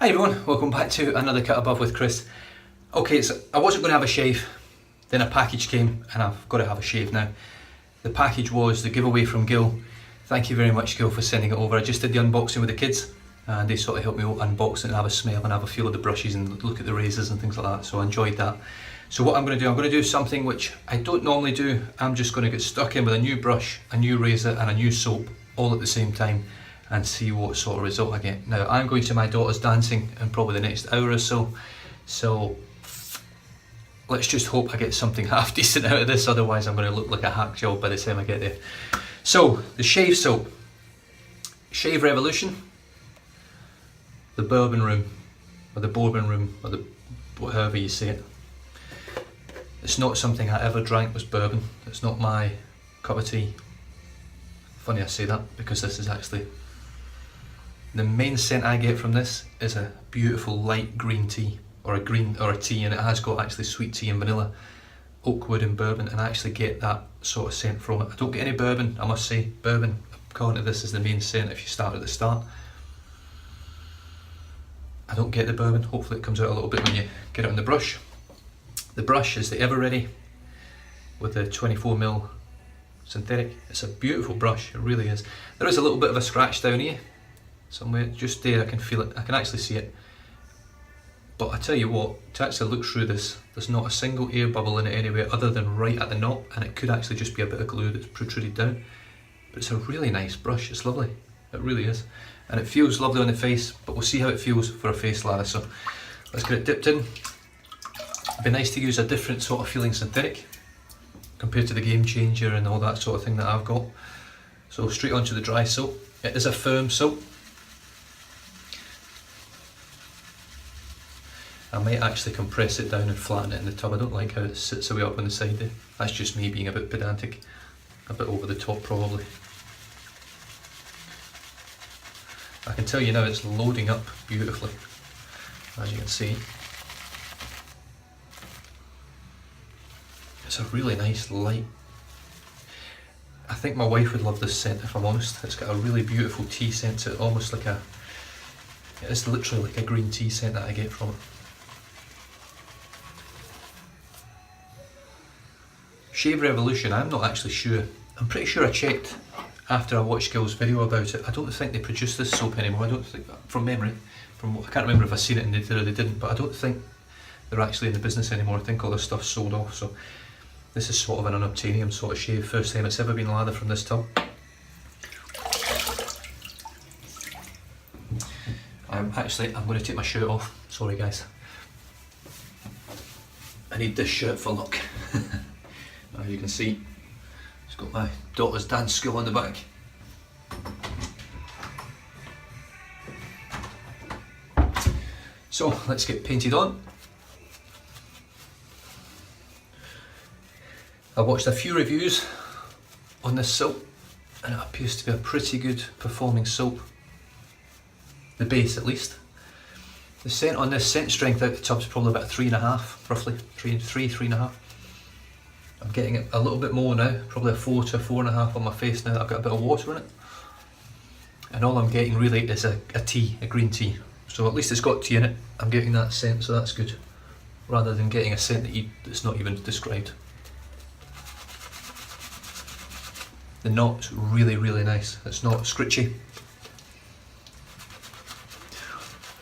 Hi everyone, welcome back to another Cut Above with Chris. Okay, so I wasn't going to have a shave, then a package came and I've got to have a shave now. The package was the giveaway from Gil. Thank you very much, Gil, for sending it over. I just did the unboxing with the kids and they sort of helped me unbox it and have a smell and have a feel of the brushes and look at the razors and things like that, so I enjoyed that. So what I'm going to do something which I don't normally do. I'm just going to get stuck in with a new brush, a new razor and a new soap all at the same time and see what sort of result I get. Now I'm going to my daughter's dancing in probably the next hour or so, so let's just hope I get something half decent out of this, otherwise I'm going to look like a hack job by the time I get there. So the shave soap, Shave Revolution, the Bourbon Room, or the Bourbon Room, or the however you say it. It's not something I ever drank, was bourbon. It's not my cup of tea. Funny I say that because this is actually the main scent I get from this is a beautiful light green tea, or a tea, and it has got actually sweet tea and vanilla, oak wood and bourbon, and I actually get that sort of scent from it. I don't get any bourbon, I must say. Bourbon, according to this, is the main scent if you start at the start. I don't get the bourbon. Hopefully it comes out a little bit when you get it on the brush. The brush is the Ever Ready with the 24mm synthetic. It's a beautiful brush, it really is. There is a little bit of a scratch down here somewhere, just there. I can feel it, I can actually see it. But I tell you what, to actually look through this, there's not a single air bubble in it anywhere other than right at the knot, and it could actually just be a bit of glue that's protruded down. But it's a really nice brush, it's lovely, it really is. And it feels lovely on the face, but we'll see how it feels for a face lather. So let's get it dipped in. It'd be nice to use a different sort of feeling synthetic compared to the Game Changer and all that sort of thing that I've got. So straight onto the dry soap. It is a firm soap. I might actually compress it down and flatten it in the tub. I don't like how it sits away up on the side there. That's just me being a bit pedantic, a bit over the top probably. I can tell you now it's loading up beautifully, as you can see. It's a really nice light. I think my wife would love this scent, if I'm honest. It's got a really beautiful tea scent to it, almost like it's literally like a green tea scent that I get from it. Shave Revolution, I'm not actually sure. I'm pretty sure I checked after I watched Gil's video about it. I don't think they produce this soap anymore. I don't think, from memory, I can't remember if I seen it and they did or they didn't, but I don't think they're actually in the business anymore. I think all this stuff's sold off. So this is sort of an unobtainium sort of shave. First time it's ever been lathered from this tub. I'm going to take my shirt off. Sorry guys. I need this shirt for luck. As you can see, it's got my daughter's dance school on the back. So let's get painted on. I watched a few reviews on this soap and it appears to be a pretty good performing soap. The base at least. The scent on this scent strength out the tub is probably about 3.5, roughly. 3.5. I'm getting it a little bit more now, probably a 4 to a 4.5 on my face now that I've got a bit of water in it. And all I'm getting really is a tea, a green tea. So at least it's got tea in it. I'm getting that scent, so that's good. Rather than getting a scent that's not even described. The knot's really, really nice. It's not scritchy.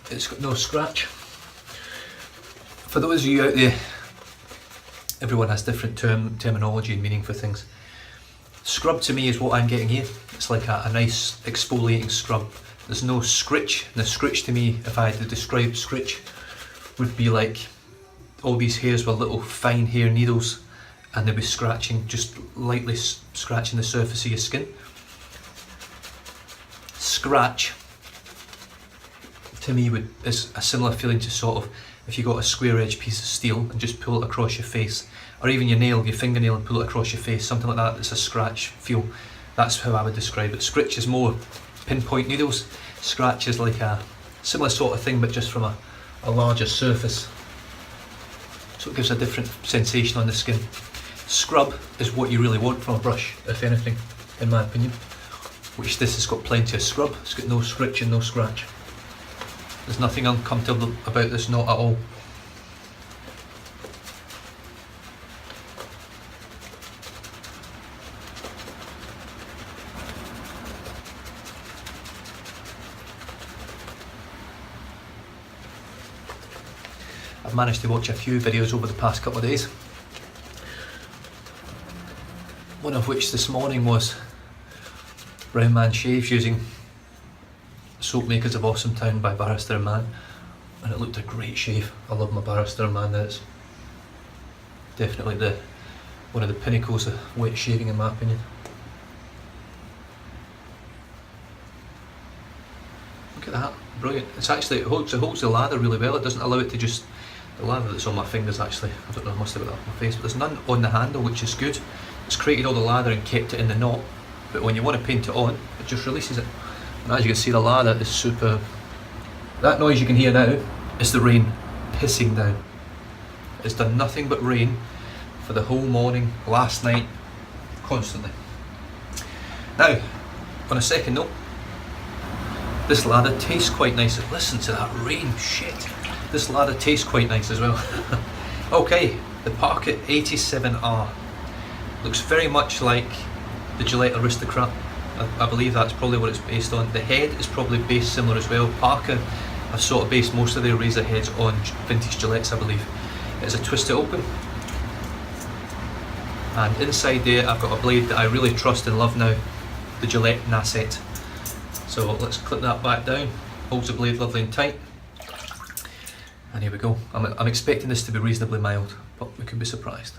It's got no scratch. For those of you out there, everyone has different terminology and meaning for things. Scrub to me is what I'm getting here. It's like a nice exfoliating scrub. There's no scritch. And the scritch to me, if I had to describe scritch, would be like all these hairs were little fine hair needles and they'd be scratching, just lightly scratching the surface of your skin. Scratch to me is a similar feeling to sort of if you got a square edge piece of steel and just pull it across your face, or even your fingernail and pull it across your face, something like that. It's a scratch feel. That's how I would describe it. Scritch is more pinpoint needles. Scratch is like a similar sort of thing but just from a larger surface. So it gives a different sensation on the skin. Scrub is what you really want from a brush, if anything, in my opinion. Which this has got plenty of scrub. It's got no scritch and no scratch. There's nothing uncomfortable about this, not at all. I've managed to watch a few videos over the past couple of days. One of which this morning was Brown Man Shaves using Soap Makers of Awesome Town by Barrister and Man, and it looked a great shave. I love my Barrister and Man. That's definitely one of the pinnacles of wet shaving in my opinion. Look at that, brilliant. It holds the lather really well. It doesn't allow it to just, the lather that's on my fingers actually, I don't know, I must have got that on my face, but there's none on the handle, which is good. It's created all the lather and kept it in the knot, but when you want to paint it on, it just releases it. And as you can see, the lather is superb. That noise you can hear now is the rain pissing down. It's done nothing but rain for the whole morning, last night, constantly. Now, on a second note, this lather tastes quite nice. Listen to that rain, shit. This lather tastes quite nice as well. Okay, the Parker 87R. Looks very much like the Gillette Aristocrat. I believe that's probably what it's based on. The head is probably based similar as well. Parker have sort of based most of their razor heads on vintage Gillettes, I believe. It's a twist it open. And inside there I've got a blade that I really trust and love now, the Gillette Nacet. So let's clip that back down, holds the blade lovely and tight. And here we go. I'm expecting this to be reasonably mild, but we could be surprised.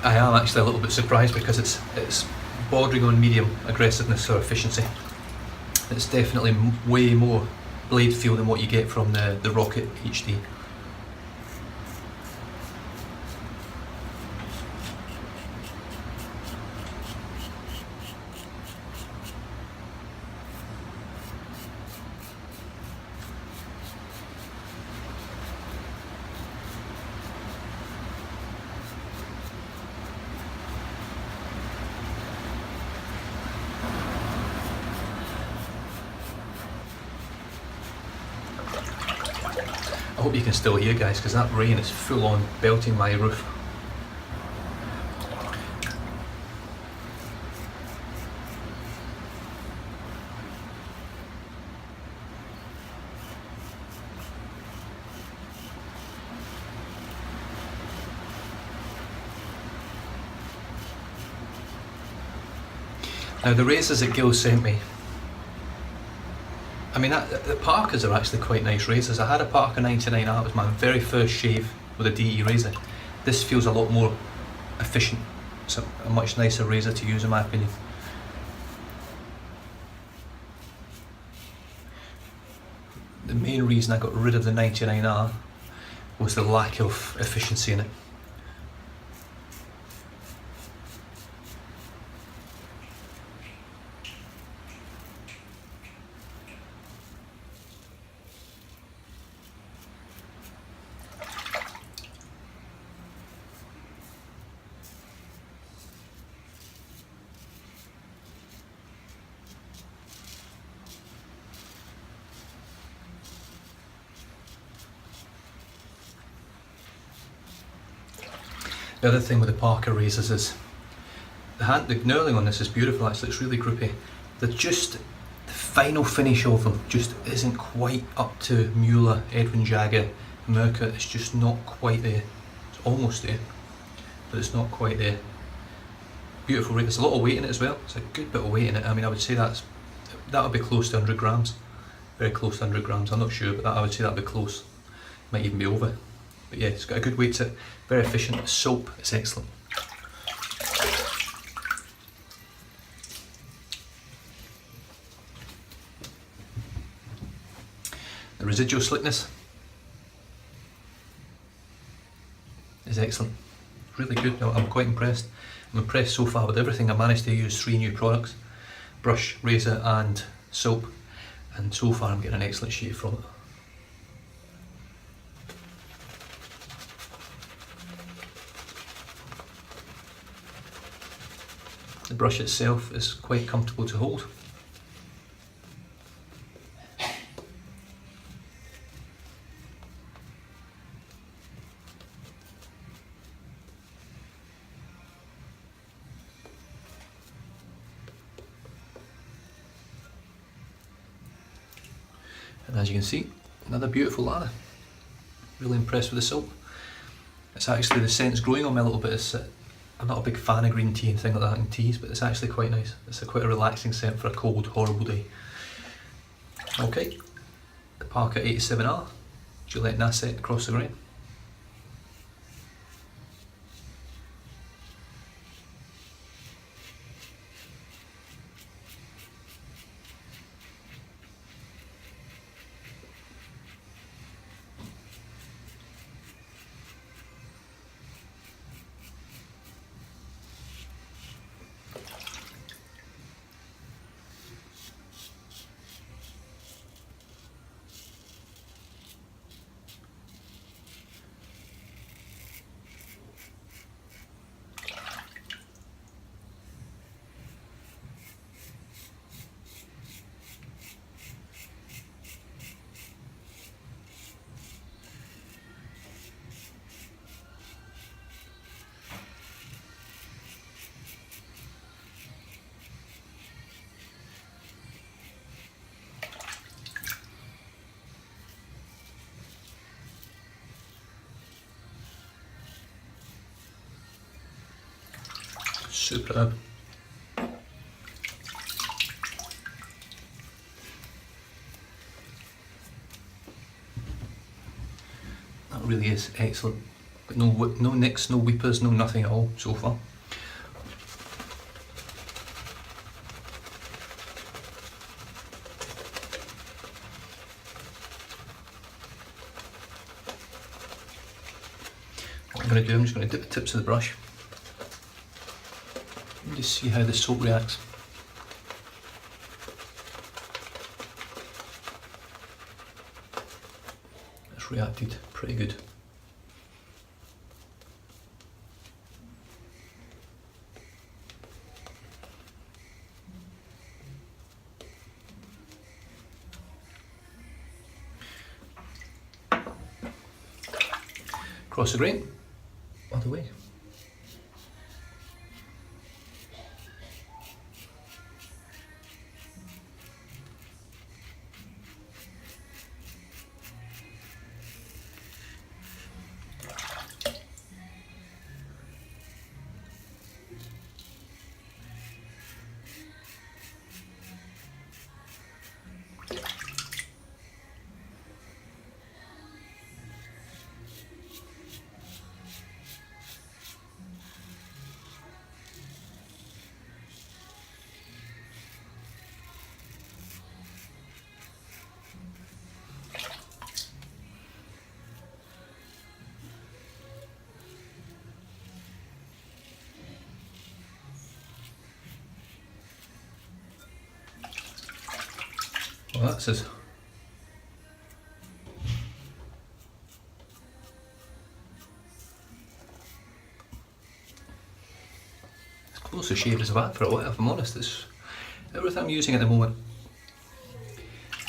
I am actually a little bit surprised because it's bordering on medium aggressiveness or efficiency. It's definitely way more blade feel than what you get from the Rocket HD. I hope you can still hear, guys, because that rain is full on belting my roof. Now the razors that Gil sent me, I mean, the Parkers are actually quite nice razors. I had a Parker 99R, it was my very first shave with a DE razor. This feels a lot more efficient. It's a much nicer razor to use in my opinion. The main reason I got rid of the 99R was the lack of efficiency in it. The other thing with the Parker razors is the knurling on this is beautiful actually, it's really grippy. The final finish of them just isn't quite up to Mueller, Edwin Jagger, Merca. It's just not quite there. It's almost there, but it's not quite there. Beautiful razor. There's a lot of weight in it as well. It's a good bit of weight in it. I mean, I would say that would be close to 100 grams. Very close to 100 grams. I'm not sure, but I would say that would be close. Might even be over. But yeah, it's got a good weight to it. Very efficient. The soap is excellent. The residual slickness is excellent. really good. I'm quite impressed. I'm impressed so far with everything. I managed to use 3 new products: brush, razor and soap, and so far I'm getting an excellent shave from it. The brush itself is quite comfortable to hold. And as you can see, another beautiful lather. Really impressed with the soap. It's actually, the scent's growing on me a little bit. I'm not a big fan of green tea and things like that in teas, but it's actually quite nice. It's quite a relaxing scent for a cold, horrible day. Okay, the Parker 87R, Gillette Nacet across the grain. Superb. That really is excellent. But no nicks, no weepers, no nothing at all so far. What I'm going to do, I'm just going to dip the tips of the brush and just see how the soap reacts. It's reacted pretty good. Across the grain, other way. Well, that's as close a shave as I've had for a while, if I'm honest. It's everything I'm using at the moment.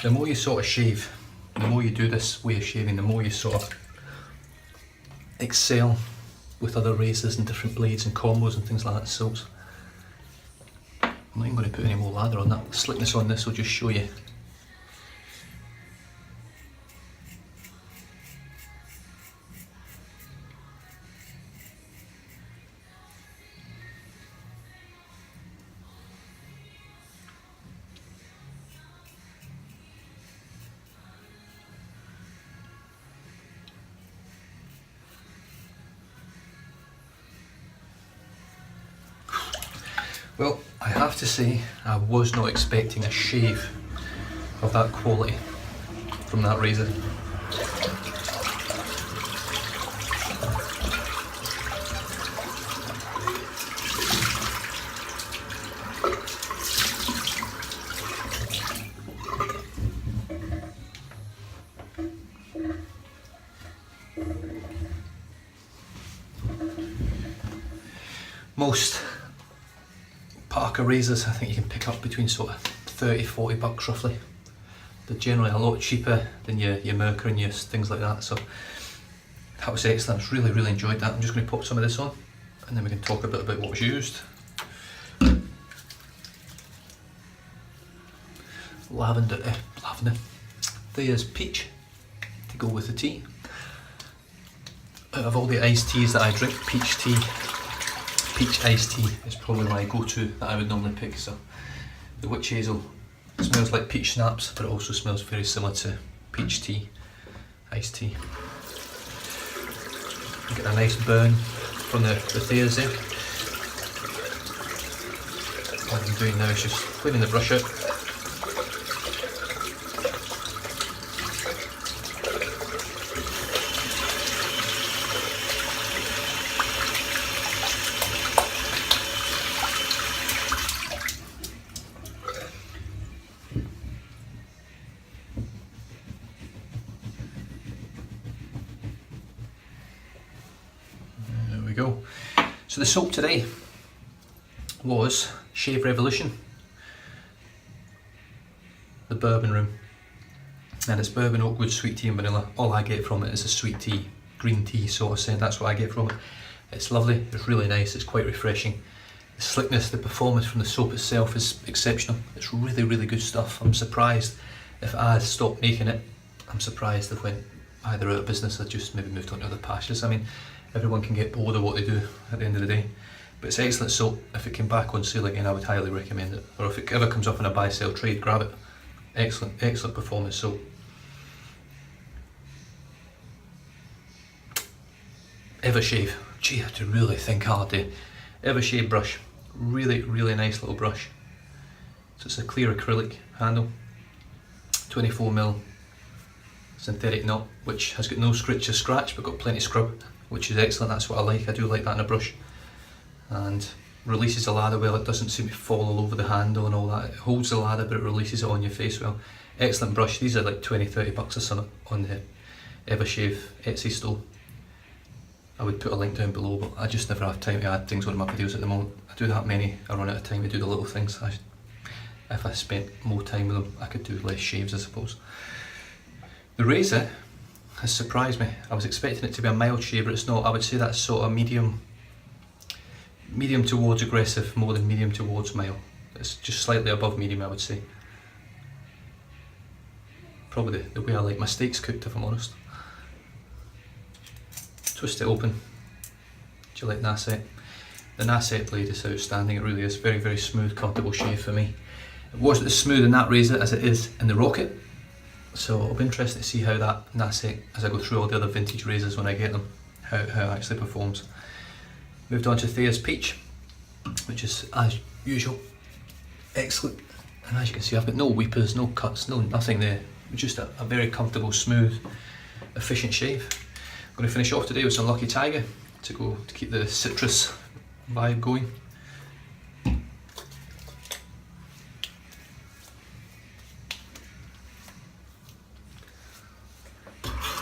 The more you sort of shave, the more you do this way of shaving, the more you sort of excel with other razors and different blades and combos and things like that, soaps. I'm not even going to put any more lather on that. The slickness on this will just show you. Well, I have to say, I was not expecting a shave of that quality from that razor. Most Parker razors I think you can pick up between sort of 30-40 bucks roughly. They're generally a lot cheaper than your Mercury and your things like that, so that was excellent. I really enjoyed that. I'm just going to pop some of this on and then we can talk a bit about what was used. Lavender. There's peach to go with the tea. Out of all the iced teas that I drink, peach iced tea is probably my go-to that I would normally pick. So the witch hazel smells like peach schnapps, but it also smells very similar to peach tea, iced tea. Get a nice burn from the Thayer's there. What I'm doing now is just cleaning the brush out. Go. So the soap today was Shave Revolution, the Bourbon Room, and it's bourbon, oak wood, sweet tea and vanilla. All I get from it is a sweet tea, green tea sort of scent. That's what I get from it. It's lovely, it's really nice, it's quite refreshing. The slickness, the performance from the soap itself is exceptional. It's really good stuff. I'm surprised if I had stopped making it. I'm surprised if it went either out of business or just maybe moved on to other pastures. I mean, everyone can get bored of what they do at the end of the day, but it's excellent soap. If it came back on sale again, I would highly recommend it, or if it ever comes up in a buy-sell trade, grab it. Excellent performance soap. Evershave, gee, I have to really think hard there. Evershave brush, really nice little brush. So it's a clear acrylic handle, 24mm synthetic knot, which has got no scratch or scratch, but got plenty of scrub, which is excellent. That's what I like. I do like that in a brush. And releases the lather well. It doesn't seem to fall all over the handle and all that. It holds the lather, but it releases it on your face well. Excellent brush. These are like 20-30 bucks or something on the Evershave Etsy store. I would put a link down below, but I just never have time to add things on my videos at the moment. I do that many, I run out of time to do the little things. If I spent more time with them, I could do less shaves, I suppose. The razor has surprised me. I was expecting it to be a mild shave, but it's not. I would say that's sort of medium towards aggressive, more than medium towards mild. It's just slightly above medium, I would say. Probably the way I like my steaks cooked, if I'm honest. Twist it open. Do you like Nacet? The Nacet blade is outstanding. It really is. Very smooth, comfortable shave for me. It wasn't as smooth in that razor as it is in the Rocket. So I'll be interested to see how that Nacet, as I go through all the other vintage razors when I get them, how it actually performs. Moved on to Thayer's Peach, which is, as usual, excellent. And as you can see, I've got no weepers, no cuts, nothing there. Just a very comfortable, smooth, efficient shave. I'm going to finish off today with some Lucky Tiger to keep the citrus vibe going.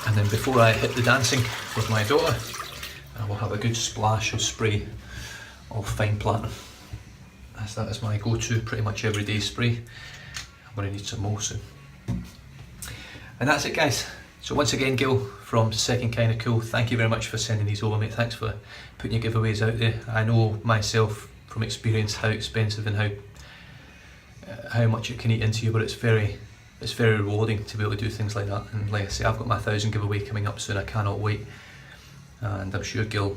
And then before I hit the dancing with my daughter, I will have a good splash of spray of fine platinum, as that is my go-to pretty much everyday spray. I'm going to need some more soon. And that's it, guys. So once again, Gil from Second Kinda Cool, thank you very much for sending these over, mate. Thanks for putting your giveaways out there. I know myself from experience how expensive and how much it can eat into you, but it's very rewarding to be able to do things like that. And like I say, I've got my 1,000 giveaway coming up soon. I cannot wait. And I'm sure, Gil,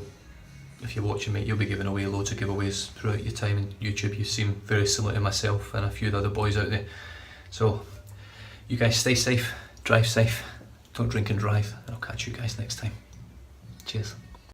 if you're watching, mate, you'll be giving away loads of giveaways throughout your time in YouTube. You seem very similar to myself and a few of the other boys out there. So you guys stay safe, drive safe, don't drink and drive, and I'll catch you guys next time. Cheers.